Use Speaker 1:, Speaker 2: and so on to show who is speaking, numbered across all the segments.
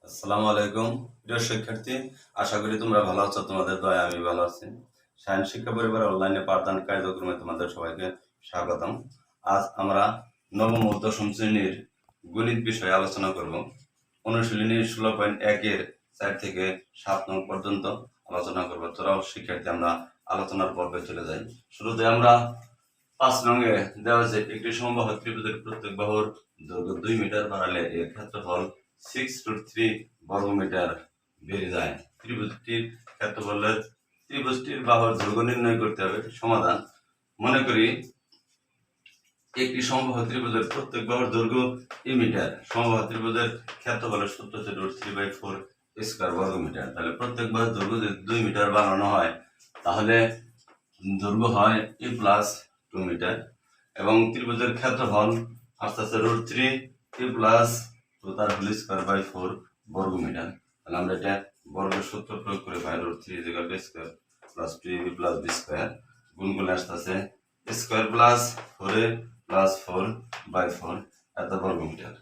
Speaker 1: আসসালামু আলাইকুম প্রিয় শিক্ষার্থী, আশা করি তোমরা ভালো আছো। তোমাদের দয়ায় আমি ভালো আছি। সায়েন্স শিক্ষা পরিবার অনলাইনে পাঠদান কার্যক্রমে তোমাদের সবাইকে স্বাগতম। আজ আমরা নবম ও দশম শ্রেণীর গণিত বিষয়ে আলোচনা করব। অনুশীলনী 16.1 এর 4 থেকে 7 নং পর্যন্ত আলোচনা করব। তোরাও শিক্ষার্থী, আমরা আলোচনার পর্বে চলে যাই। শুরুতে আমরা 5 নংয়ে দেওয়া আছে একটি সমবাহু ত্রিভুজের প্রত্যেক বাহুর দৈর্ঘ্য 2 মিটার বাড়ালে এর ক্ষেত্রফল 6√3 বর্গমিটার বেড়ে যায়। ত্রিভুজটির ক্ষেত্রফলের ত্রিভুজটির বাহুর দৈর্ঘ্য নির্ণয় করতে হবে। সমাধান: মনে করি একটি সমবাহু ত্রিভুজের প্রত্যেক বাহুর দৈর্ঘ্য এ মিটার। সমবাহু ত্রিভুজের ক্ষেত্রফলের সূত্র হচ্ছে √3/4 স্কয়ার বর্গমিটার। তাহলে প্রত্যেক বাহুর দৈর্ঘ্য যদি 2 মিটার বাড়ানো হয় তাহলে দৈর্ঘ্য হয় a + 2 মিটার এবং ত্রিভুজের ক্ষেত্রফল আসতে √3 a + 2 তার হোল স্কয়ার/4 বর্গমিটার। তাহলে আমরা এটা বর্গের সূত্র প্রয়োগ করে পাই √3 = a square + 2ab + b square গুণ করলে আসছে স্কয়ার প্লাস 4a + 4/4 এত বর্গমিটার।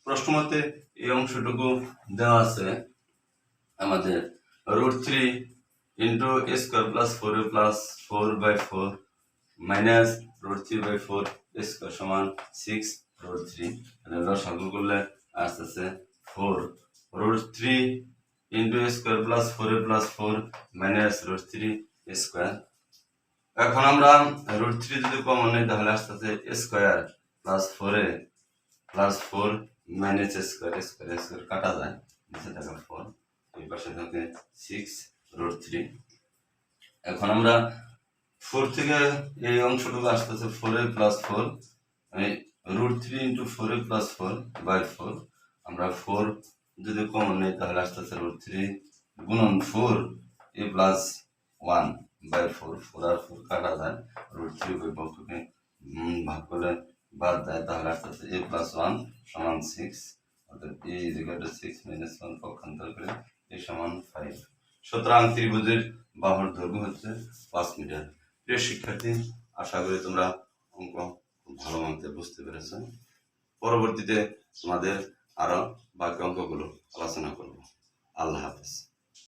Speaker 1: প্রশ্ন মতে এই অংশটুকু দেওয়া আছে আমাদের √3 * a square + 4a + 4/4 minus √3/4 square সমান 6√3। তাহলে লসাগু করলে আসছে 4 √3 * a square + 4a + 4 minus √3 square. এখন আমরা √3 যদি কমন নেই তাহলে আসছে a square + 4a + 4 minus square square কাটা যায়, নিচে থাকে 4, এই পাশে থাকে 6√3। এখন আমরা 4 থেকে এই অংশটুকু আসতেছে 4a + 4, এই √3 * 4a + 4/4। আমরা 4 যদি কমন নেই তাহলে আসতেছে √3 গুণন 4a + 1/4, 4 আর 4 কাটা যায়, √3 উভয় পক্ষকে ভাগ করলে বাদ যায়, তাহলে আসতেছে a + 1 = 6। অর্থাৎ a = 6 - 1 পক্ষান্তর করে a = 5। সুতরাং ত্রিভুজের বাহুর দৈর্ঘ্য হচ্ছে 5 মিটার। প্রিয় শিক্ষার্থী, আশা করি তোমরা অঙ্ক ভালো মতো বুঝতে পেরেছো। পরবর্তীতে তোমাদের আরো বাকি অঙ্কগুলো আলোচনা করব। আল্লাহ হাফেজ।